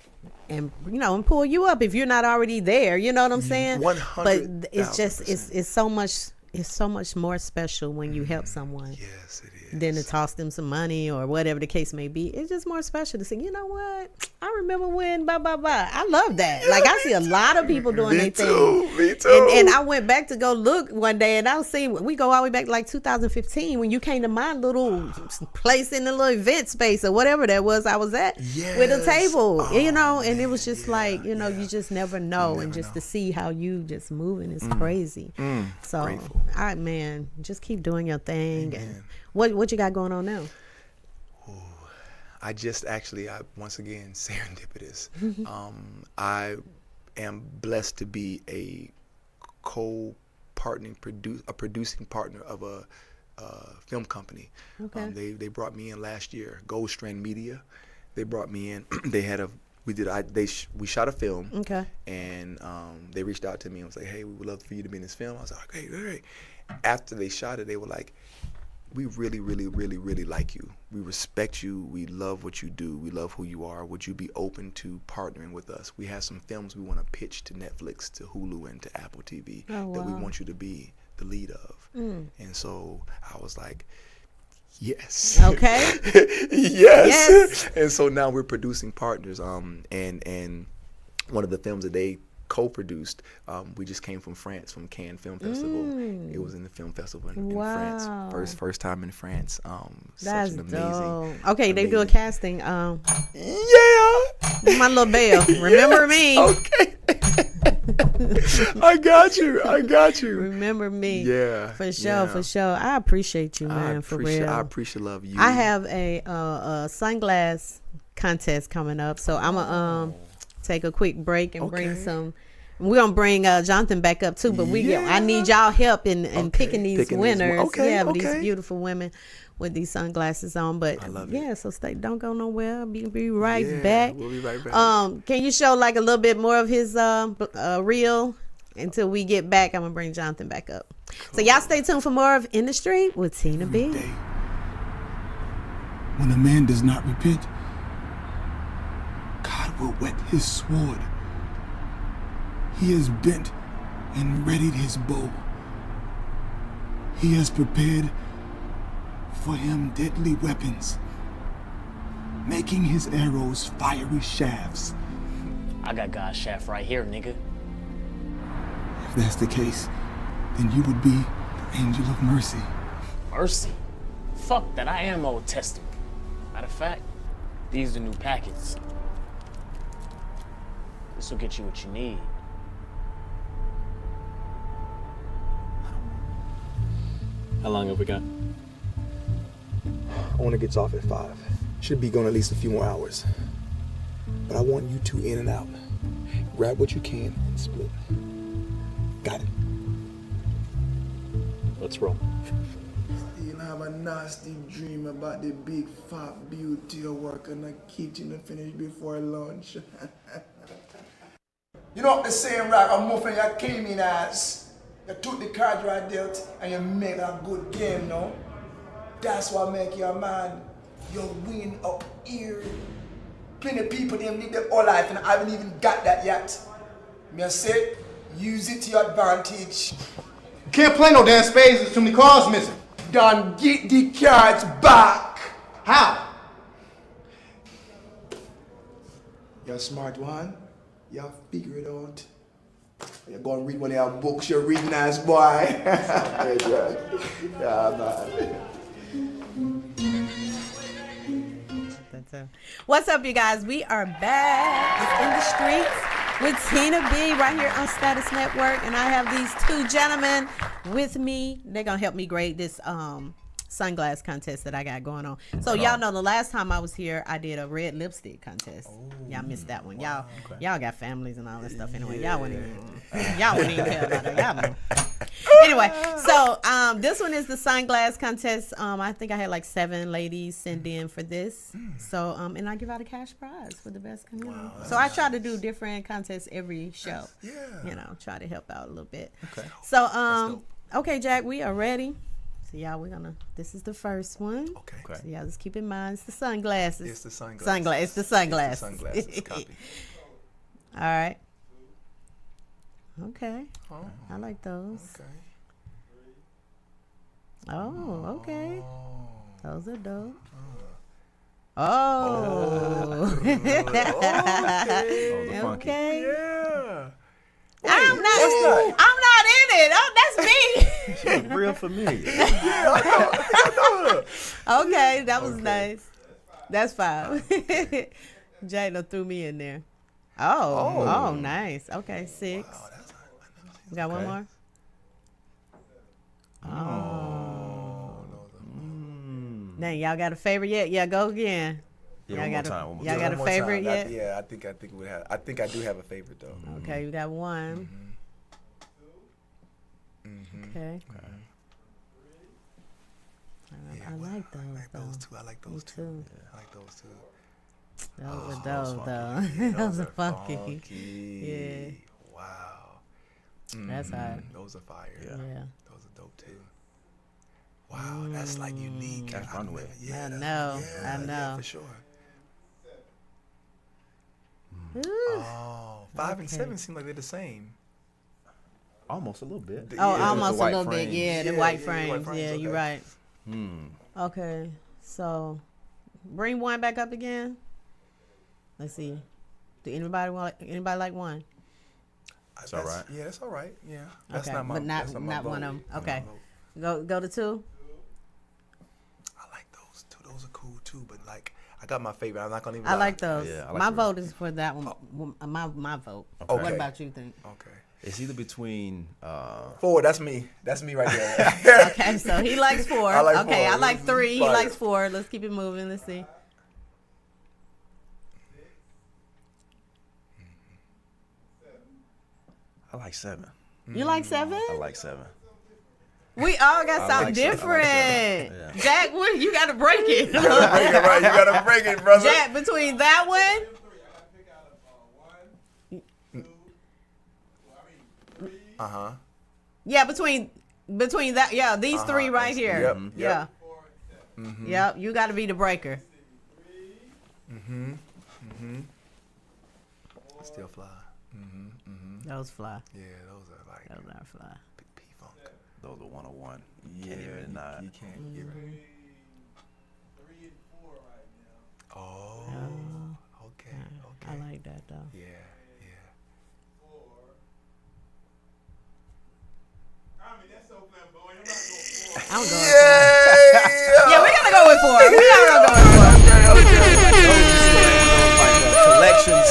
And and pull you up if you're not already there. You know what I'm saying? 100,000%. But it's just it's so much more special when you help someone. Yes, it is. then to toss them some money or whatever the case may be. It's just more special to say, you know what? I remember when blah blah blah. I love that. Like I see a lot of people doing their thing. Me too. And I went back to go look one day, and I was seeing we go all the way back to like 2015 when you came to my little place in the little event space or whatever that was I was at with a table, you know, and it was just like, you know, you just never know, and just to see how you just moving is crazy. So, Grateful. all right, man, just keep doing your thing. And what you got going on now? I just actually, once again, serendipitous. I am blessed to be a producing partner of a film company. Okay. They brought me in last year, Gold Strand Media. They brought me in. We shot a film. Okay. And they reached out to me and was like, hey, we would love for you to be in this film. I was like, hey, great. After they shot it, they were like, we really, really, really, really like you. We respect you. We love what you do. We love who you are. Would you be open to partnering with us? We have some films we want to pitch to Netflix, to Hulu, and to Apple TV that we want you to be the lead of. And so I was like, yes. Okay. Yes. And so now we're producing partners. And one of the films that they co-produced, we just came from France, from Cannes Film Festival. It was in the film festival in France. First time in France. That's such an amazing. dope. Okay, they do a casting. Yeah. My little bell. Remember me. Okay. I got you. Remember me. Yeah. For sure. I appreciate you, man. For real. I appreciate love you. I have a sunglass contest coming up, so I'm gonna take a quick break and bring some. We're gonna bring Jonathan back up too, but I need y'all help in picking these winners. These beautiful women with these sunglasses on. But I love it. So don't go nowhere. Be right back. We'll be right back. Can you show like a little bit more of his reel until we get back? I'm gonna bring Jonathan back up. So y'all stay tuned for more of In the Street with Tina B. When a man does not repent, God will whet his sword. He has bent and readied his bow. He has prepared for him deadly weapons, making his arrows fiery shafts. I got God's shaft right here, nigga. If that's the case, then you would be the angel of mercy. Mercy? Fuck that, I am Old Testament. Matter of fact, these are the new packets. This will get you what you need. How long have we got? Owner gets off at 5. Should be going at least a few more hours. But I want you two in and out. Grab what you can and split. Got it. Let's roll. Still have a nasty dream about the big fat beauty of work in the kitchen to finish before lunch. You know what the saying, right? A muffin you came in as. You took the cards you dealt and you made a good game, no? That's what make you a man. You win up here. Plenty of people them live their whole life and I haven't even got that yet. Me I say, use it to your advantage. Can't play no damn spades, there's too many cards missing. Then get the cards back. How? You're a smart one. You figure it out. You go and read one of your books, you're reading as boy. Yeah, man. What's up, you guys? We are back. It's In the Streets with Tina B right here on Status Network, and I have these two gentlemen with me. They're gonna help me grade this sunglass contest that I got going on. So y'all know the last time I was here, I did a red lipstick contest. Y'all missed that one. Y'all got families and all that stuff anyway. Y'all wouldn't even care about it. Y'all know. Anyway, so this one is the sunglass contest. I think I had like 7 ladies send in for this. So and I give out a cash prize for the best. So I try to do different contests every show. You know, try to help out a little bit. Okay. So okay, Jack, we are ready. So y'all, this is the first one. Okay. So y'all just keep in mind, it's the sunglasses. It's the sunglasses. It's the sunglasses. It's the sunglasses. Copy. All right. Okay. Oh. I like those. Okay. Oh, okay. Those are dope. Oh. Okay. Yeah. I'm not in it. Oh, that's me. She was real familiar. Okay, that was nice. That's 5. Jada threw me in there. Oh, nice. Okay, 6. We got one more. Dang, y'all got a favorite yet? Yeah, go again. Yeah, one more time. One more Y'all time. got a One more favorite time. yet? I think we have. I think I do have a favorite though. Okay, you got one. Okay. I like those. I like those two. too. I like those two. Those were dope, though. Those are funky. Yeah. Wow. That's hard. Those are fire. Yeah. Those are dope too. Wow, that's like unique. That's runway. I know. I know. Yeah, for sure. Ooh. Oh, 5 and 7 seem like they're the same. Almost a little bit. Oh, Yeah, almost the a white little bit. frames. Yeah, the Yeah, white yeah, frames. white frames, Yeah, you're okay. right. Okay, so bring one back up again. Let's see. Do anybody like one? That's all right. Yeah, that's all right. Yeah. That's Okay, not my, but not that's not my one of vote. them. Okay, Not my vote. go to 2. I like those two. Those are cool too. But like, I got my favorite. I'm not gonna even. I lie. like those. Yeah, I like my the vote is for that one. My vote. Okay. What about you think? Okay. It's either between 4. That's me. That's me right there. Okay, so he likes 4. I like Okay, 4. I like 3. He Fire. likes 4. Let's keep it moving. Let's see. I like 7. You like 7? I like 7. We all got I something like seven. different. Yeah. Jack, what, you got to break it. You gotta break it, brother. Jack, between that one. Yeah, between that. Yeah, these 3 right here. Yep, Yeah. Yep, you got to be the breaker. Still fly. Those fly. Yeah, those are like Those are fly. big P-Funk. Those are 101. Yeah, Can't even deny you it. can't. You're right. Oh, okay, okay. I like that, though. Yeah. I'm going Yeah, we got to go with 4. We got to go with 4. Collections.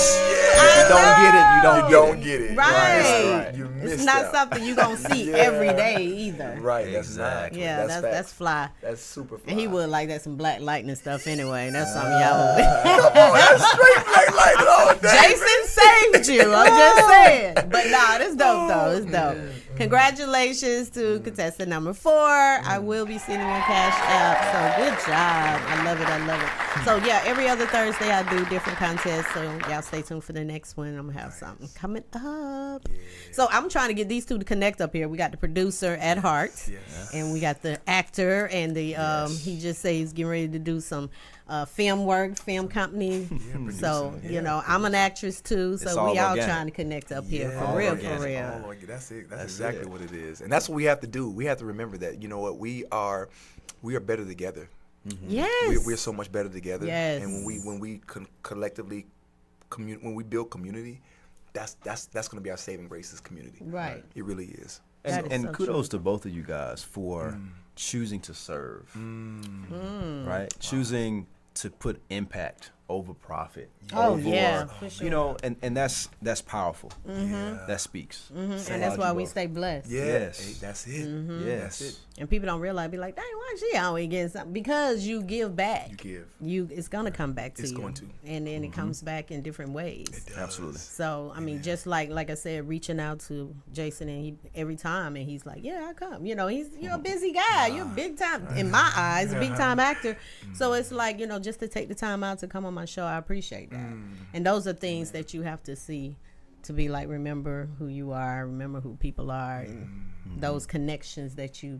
If you don't get it, you don't get it. Right. You It's missed not out. something you going to see every day either. Right, that's Exactly. not. Yeah, that's that's facts. fly. That's super fly. And he would like that some Black Lightning stuff anyway. That's something y'all would. Oh, that's straight Black Lightning all day. Jason saved you. I'm just saying. But nah, it's dope though. It's dope. Congratulations to contestant number 4. I will be sending your cash app. So good job. I love it. I love it. So yeah, every other Thursday I do different contests. So y'all stay tuned for the next one. I'm gonna have something coming up. So I'm trying to get these 2 to connect up here. We got the producer at heart, and we got the actor, and the he just said he's getting ready to do some film work, film company. So you know, I'm an actress too. So all we all organic. trying to connect up here Yeah, for real, organic. for real. Oh, that's it. That's That's exactly it. what it is, and that's what we have to do. We have to remember that. You know what? We are better together. Yes. We're so much better together. Yes. And when we collectively when we build community, that's going to be our saving grace is community. Right. It really is. That And, is and so kudos to both of you guys for choosing to serve, right? Choosing to put impact over profit. Oh, over, yeah, for sure. You know, and that's powerful. That speaks. And that's why we stay blessed. Yeah. Yes. Hey, that's it. Yes. That's it. And people don't realize, be like, dang, why is she always getting something? Because you give back. You give. It's gonna come back to It's you. going to. And then it comes back in different ways. Absolutely. So I mean, just like I said, reaching out to Jason, and he every time, and he's like, "Yeah, I come." You know, you're a busy guy. You're a big time in my eyes, a big time actor. So it's like, you know, just to take the time out to come on my show, I appreciate that. And those are things that you have to see to be like, remember who you are, remember who people are, and those connections that you.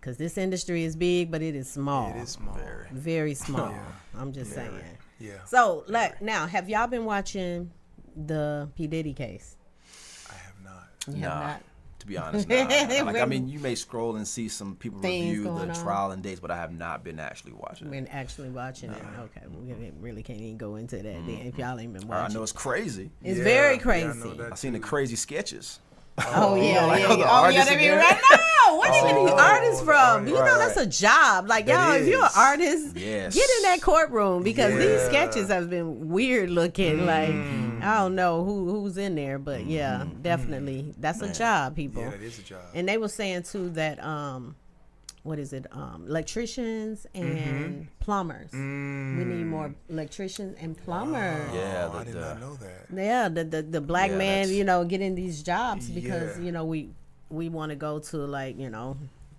Because this industry is big, but it is small. It is small. Very small. I'm just saying. Yeah. So, now, have y'all been watching the P. Diddy case? I have not. You have not? To be honest, nah. Like, I mean, When you may scroll and see some people things review the going on. trial and dates, but I have not been actually watching it. Been actually watching it. Okay, we really can't even go into that then if y'all ain't been I watching. know it's crazy. It's very crazy. Yeah, I know that I've seen the too. crazy sketches. Oh yeah, like yeah, all the yeah. Oh yeah, artists they in be there? right now. Where they get these artists the from? artists. You know that's a job. Like That y'all, if you're an is. artist, Yes. get in that courtroom because these Yeah. sketches have been weird looking. Like I don't know who's in there, but yeah, definitely that's a job, people. Yeah, that is a job. And they were saying too that what is it? Electricians and plumbers. We need more electricians and plumbers. Yeah, I did not know that. Yeah, the black Yeah, man, that's- getting these jobs because Yeah. we want to go to like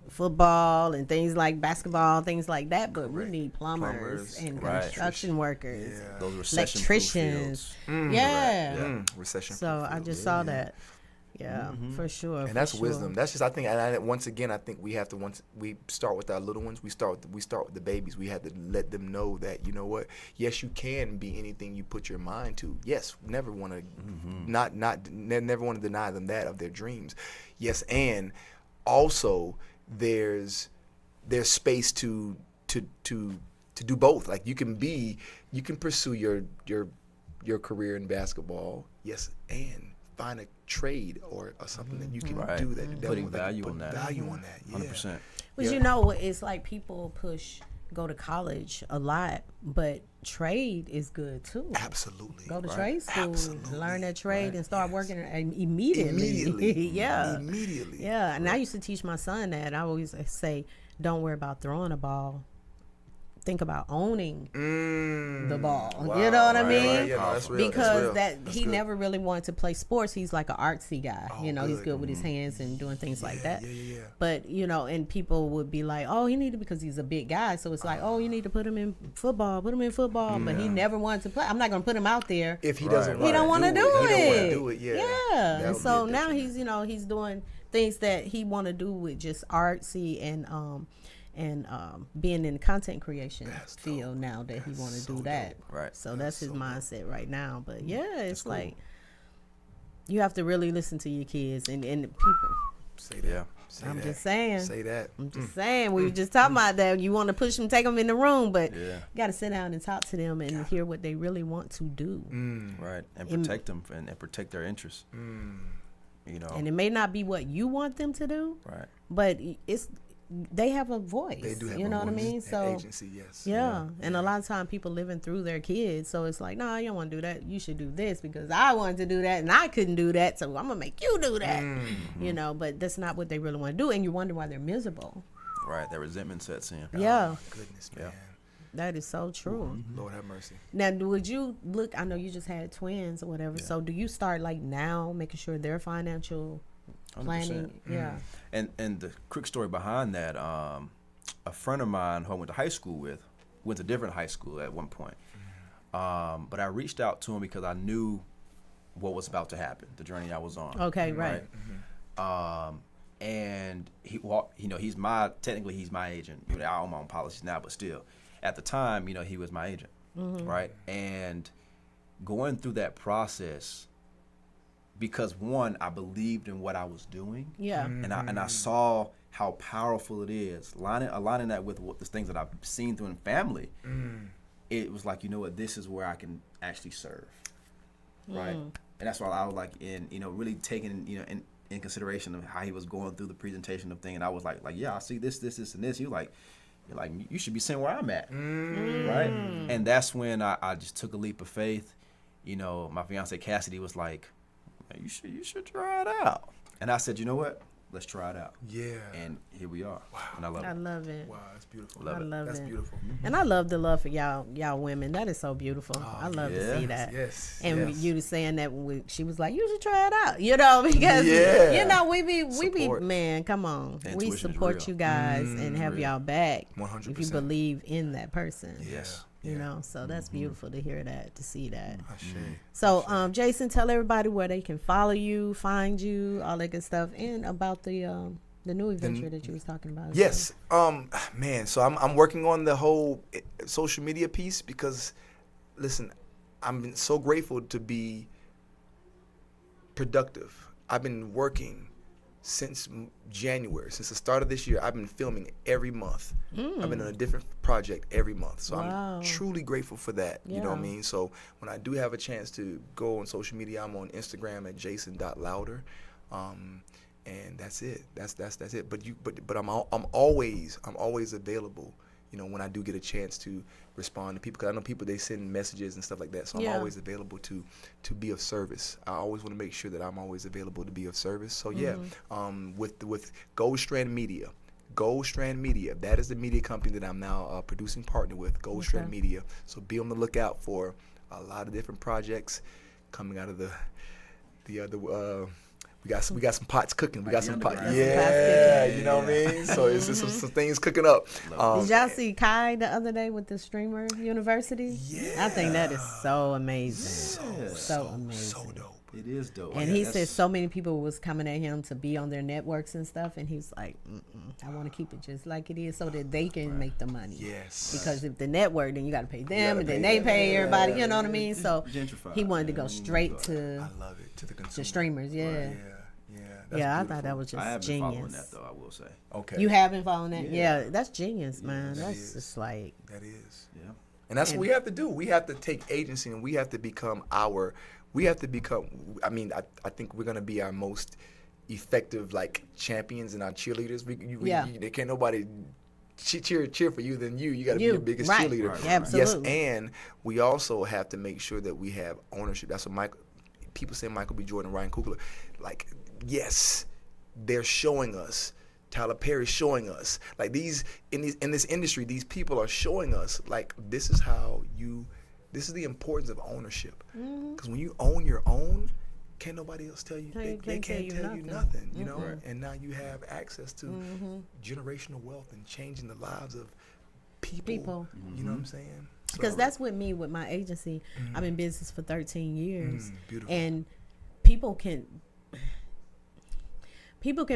football and things like basketball, things like that, but we need plumbers and Right. construction workers, Yeah. Those recession electricians. Yeah. Recession. So I just saw that. Yeah, for sure. And that's wisdom. That's just, I think, once again, I think we have to, once we start with our little ones, we start with the babies. We have to let them know that, you know what, yes, you can be anything you put your mind to. Yes, never want to, never want to deny them that of their dreams. Yes, and also there's space to do both. Like you can pursue your career in basketball. Yes, and find a trade or something that you can Right. do that Putting like, value put on that. Value on that. Yeah. 100%. But it's like people go to college a lot, but trade is good too. Absolutely. Go to trade school, Absolutely. learn that trade, and start working immediately. Immediately. Yeah. Immediately. Yeah. And I used to teach my son that. I always say, don't worry about throwing a ball. Think about owning the ball. Wow. You know what I Right, mean? right. Yeah, no, that's real. Because That's real. That's he good. never really wanted to play sports. He's like an artsy guy. Oh, he's good. good with his hands and doing things like that. Yeah. But and people would be like, "Oh, he needed because he's a big guy." So it's like, "Oh, you need to put him in football. Put him in football." But he never wanted to play. I'm not going to put him out there. If he doesn't, He don't want to do He don't want to it. do it. Yeah. Yeah. That And would so be a now detriment. he's doing things that he want to do with just artsy and being in the content creation field now that he want to do that. Right. So that's his mindset right now. But yeah, it's like you have to really listen to your kids and people. Say that. Yeah. Say I'm that. just saying. Say that. I'm just saying. We were just talking about that. You want to push them, take them in the room, but you got to sit down and talk to them and hear what they really want to do. Right. And protect them and protect their interests. And it may not be what you want them to do, Right. but they have a voice. They do have you a know what I voice mean? and So agency, yes. yeah. And a lot of time people living through their kids, so it's like, no, you don't want to do that. You should do this because I wanted to do that and I couldn't do that, so I'm gonna make you do that. But that's not what they really want to do, and you wonder why they're miserable. Right. That resentment sets in. Yeah, Goodness, man. that is so true. Lord have mercy. Now, would you look? I know you just had twins or whatever. So do you start like now, making sure their financial 100%. planning? Yeah. And the quick story behind that, a friend of mine who I went to high school with, went to different high school at one point. But I reached out to him because I knew what was about to happen, the journey I was on. Okay, right. And he's technically he's my agent. I own my own policies now, but still, at the time, he was my agent, right? And going through that process, because one, I believed in what I was doing, Yeah. and I saw how powerful it is. Aligning that with the things that I've seen through in family, it was like, you know what, this is where I can actually serve, right? And that's why I was like, really taking in consideration of how he was going through the presentation of thing, and I was like, yeah, I see this, and this. You're like, you should be seeing where I'm at, right? And that's when I just took a leap of faith. My fiance Cassidy was like, you should try it out. And I said, you know what? Let's try it out. Yeah. And here we are. Wow. And I love I it. love it. Wow, that's beautiful. I love That's it. beautiful. And I love the love for y'all women. That is so beautiful. I love to see that. Yes. And yes. you saying that she was like, you should try it out, because Yeah. we be Support. man, come on, The we intuition is support real. you guys and have real. y'all back 100%. if you believe in that person. Yes. So that's beautiful to hear that, to see that. Ashe. So Jason, tell everybody where they can follow you, find you, all that good stuff, and about the new adventure that you was talking about. Yes. Man, so I'm working on the whole social media piece because, listen, I'm so grateful to be productive. I've been working since January, since the start of this year, I've been filming every month. I've been on a different project every month. So Wow. I'm truly grateful for that. You know what I Yeah. mean? So when I do have a chance to go on social media, I'm on Instagram at jason.louder. And that's it. That's it. But I'm always available. You know, when I do get a chance to respond to people, because I know people, they send messages and stuff like that. So I'm Yeah. always available to be of service. I always want to make sure that I'm always available to be of service. So yeah, with Gold Strand Media. Gold Strand Media, that is the media company that I'm now producing partner with, Gold Strand Media. So be on the lookout for a lot of different projects coming out of the we got some pots cooking. We got some pots. underground. Yeah, you know what I mean? So it's just some things cooking up. Did y'all see Kai the other day with the Streamer University? Yeah. I think that is so amazing. So amazing. So dope. It is dope. And Yeah, he that's- said so many people was coming at him to be on their networks and stuff, and he's like, I want to keep it just like it is so that they can make the money. Yes. Because if the network, then you got to pay them, gotta and then pay they them. pay everybody. You know what I mean? So gentrified, he wanted to man. go straight to I love it. To the consumer. the streamers. Yeah, Yeah. That's yeah. I beautiful. thought that was I just haven't been following genius. that though. I will say. Okay. You have been following that? Yeah, that's genius, man. that That's is. just like That is. Yeah. And that's what we have to do. We have to take agency, and we have to become I mean, I think we're going to be our most effective, like, champions and our cheerleaders. There can't nobody cheer for you than you. You got to be your biggest right. cheerleader. Right. Absolutely. Yes, and we also have to make sure that we have ownership. That's what people say Michael B. Jordan, Ryan Coogler. Like, yes, they're showing us. Tyler Perry's showing us. Like, in this industry, these people are showing us, like, this is the importance of ownership. Because when you own your own, can't nobody else tell you. They can't tell you nothing, you know? Right. And now you have access to generational wealth and changing the lives of people. You know what I'm saying? because So- that's with me with my agency. I'm in business for 13 years, beautiful. and people can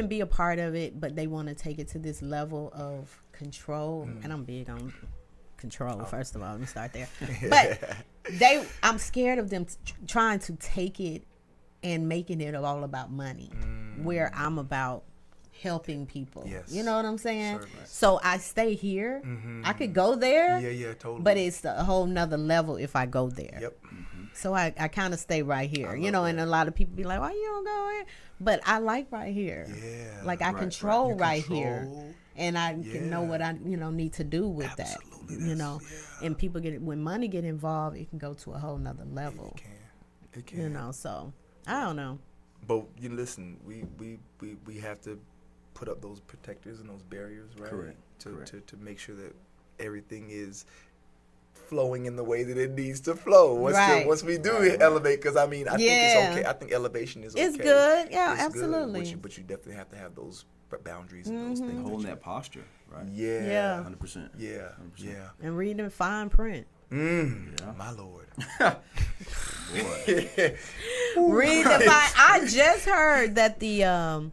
be a part of it, but they want to take it to this level of control. And I'm big on control. First of all, let me start there. But I'm scared of them trying to take it and making it all about money, where I'm about helping people. Yes. You know what I'm saying? Certainly. So I stay here. I could go there. Yeah, totally. But it's a whole nother level if I go there. Yep. So I kind of stay right here, you know, and a lot of people be like, why you don't go here? But I like right here. Yeah. Like I Right, control You right here. control. And I can know what I, need to do with Absolutely, that, you know. And people when money get involved, it can go to a whole nother level, It can. you know. So I don't know. But you listen, we have to put up those protectors and those barriers, right? Correct. To make sure that everything is flowing in the way that it needs to flow. Once we do elevate, because I think it's okay. I think elevation is okay. It's good. Yeah, It's good, absolutely. but you definitely have to have those boundaries and those things. Holding that posture, right? Yeah. 100%. Yeah. 100%. Yeah. And reading fine print. My Lord. Read the fine. I just heard that the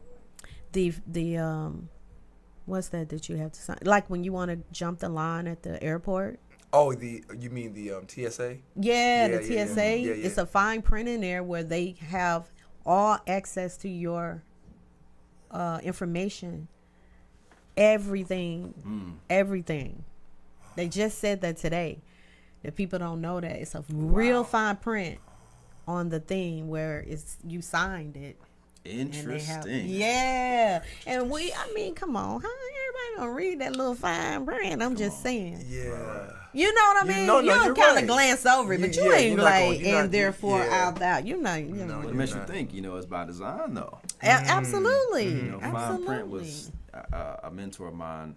what's that you have to sign? Like when you want to jump the line at the airport. Oh, you mean the TSA? Yeah, Yeah, the yeah, TSA. yeah, yeah. It's a fine print in there where they have all access to your information, everything. They just said that today. That people don't know that it's a real fine print on the thing where you signed it. And they have, Interesting. and come on, how everybody gonna read that little fine print? I'm just saying. Yeah. You know what I mean? No, you you're don't kind right. of glance over it, but you Yeah, ain't you're not like, gonna- you're and not- therefore yeah. out that. You're not, you know. But it makes you think, it's by design, though. Absolutely. Fine Absolutely. print was a mentor of mine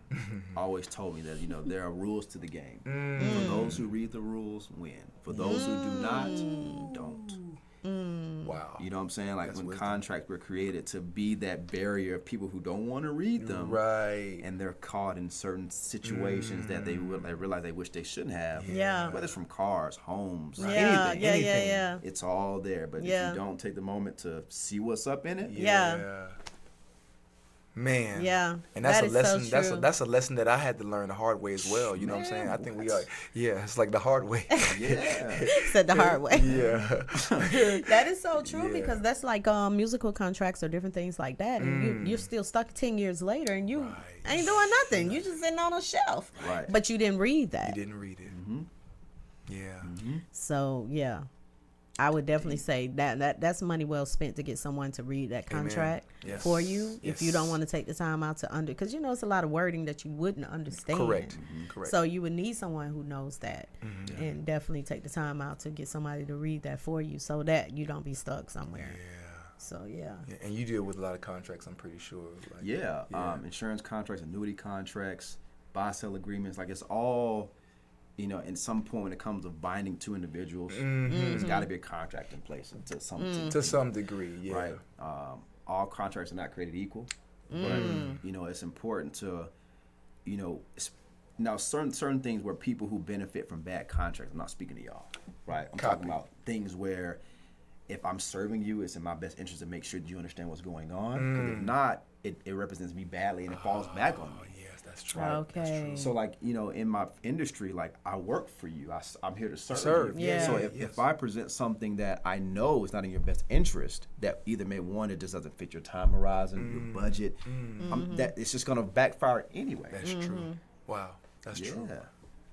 always told me that there are rules to the game. For those who read the rules, win. For those who do not, don't. Wow. You know what I'm saying? Like That's when wisdom. contracts were created to be that barrier of people who don't want to read them, Right. and they're caught in certain situations that they realize they wish they shouldn't have. Yeah. Whether it's from cars, homes, Yeah, anything, yeah. it's all there. But Yeah. if you don't take the moment to see what's up in it, Yeah. Man. Yeah, And that's that a is so lesson. That's true. that's a lesson that I had to learn the hard way as well. You know what I'm saying? I think we are. Yeah, it's like the hard way. Yeah. Said the hard way. Yeah. That is so true Yeah. because that's like musical contracts or different things like that, and you're still stuck 10 years later, and you ain't doing nothing. You just sitting on a shelf, Right. but you didn't read that. You didn't read it. Yeah. So yeah, I would definitely say that's money well spent to get someone to read that contract Yes. for you if you Yes. don't want to take the time out to because it's a lot of wording that you wouldn't understand. Correct. Correct. So you would need someone who knows that, and definitely take the time out to get somebody to read that for you, so that you don't be stuck somewhere. So yeah. And you deal with a lot of contracts, I'm pretty sure. Like, Yeah, insurance contracts, annuity contracts, buy-sell agreements, like it's all, in some point when it comes to binding two individuals, there's got to be a contract in place to some degree, yeah. right? All contracts are not created equal, but it's important to, now certain things where people who benefit from bad contracts. I'm not speaking to y'all, right? I'm talking about things where if I'm serving you, it's in my best interest to make sure that you understand what's going on. Because if not, it represents me badly and it falls back on me. Yes, that's true. Okay. So like, in my industry, like I work for you. I'm here to serve Serve, you. yeah. So if I present something that I know is not in your best interest, that either it just doesn't fit your time horizon, your budget, that it's just gonna backfire anyway. That's true. Wow, that's true.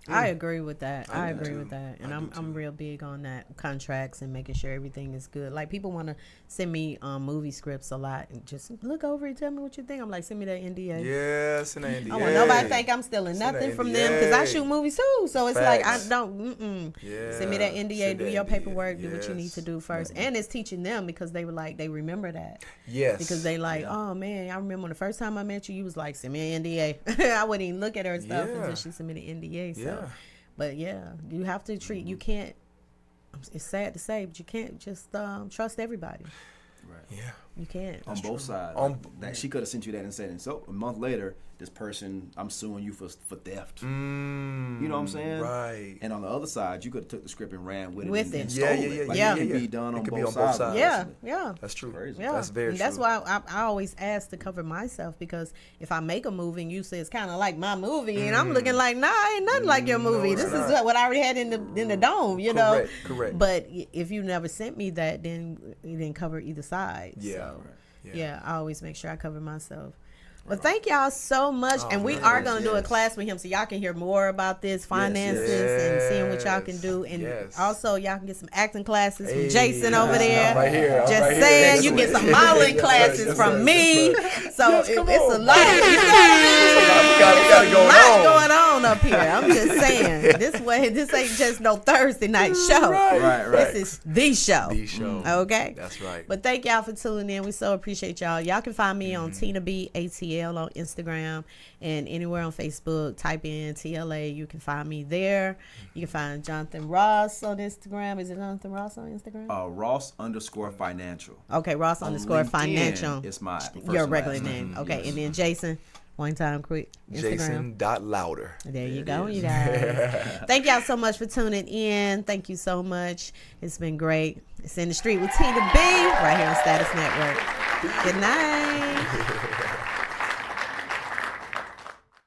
I agree with that. I do agree too. with that, and I do I'm too. real big on that contracts and making sure everything is good. Like people want to send me movie scripts a lot and just look over it, tell me what you think. I'm like, send me that NDA. Yes, an NDA. I want nobody think I'm stealing Send nothing that from them because I NDA. shoot movies too. So it's like I Facts. don't. Yeah. Send me that NDA. Send Do that your NDA. paperwork. Do what you need Yes. to do first. And it's teaching them because they were like they remember that. Yes. Because they like, oh man, I remember when the first time I met you, you was like, send me an NDA. I wouldn't even look at her and stuff Yeah. until she sent me the NDA. So. Yeah. But yeah, you have to treat. You can't. It's sad to say, but you can't just trust everybody. Right. Yeah. You can't. On both sides. That she could have sent you that and said, and so a month later, this person, I'm suing you for theft. You know what I'm saying? Right. And on the other side, you could have took the script and ran with it. With and it. stole Yeah, it. yeah, yeah, Like, yeah, it can yeah. be done It on could be both on both sides. sides. Yeah, yeah. That's true. Crazy. Yeah, That's very and that's true. why I always ask to cover myself because if I make a movie and you say it's kind of like my movie and I'm looking like nah, ain't nothing like your movie. it's This is not. what I already had in the dome, you know. Correct. But if you never sent me that, then you didn't cover either side. Yeah. So, Right. yeah, I always make sure I cover myself. Well, thank y'all so much, and we are going to do a class with him so y'all can hear more about this finances and seeing what y'all can do, and also y'all can get some acting classes from Jason over there. I'm right here. I'm Just right here. saying, you get some modeling classes from me. So it's a lot. We got it going on. Going on up here. I'm just saying, this ain't just no Thursday night show. Right. This is the show. The show. Okay. That's right. But thank y'all for tuning in. We so appreciate y'all. Y'all can find me on Tina B ATL on Instagram and anywhere on Facebook. Type in TLA. You can find me there. You can find Jonathan Ross on Instagram. Is it Jonathan Ross on Instagram? Ross_financial. Okay, Ross On _financial. LinkedIn, it's my first your and regular last name. Okay, Yes. and then Jason. One time quick. Instagram. Jason.louder. There you go, you guys. Thank y'all so much for tuning in. Thank you so much. It's been great. It's In the Street with Tina B right here on Status Network. Good night.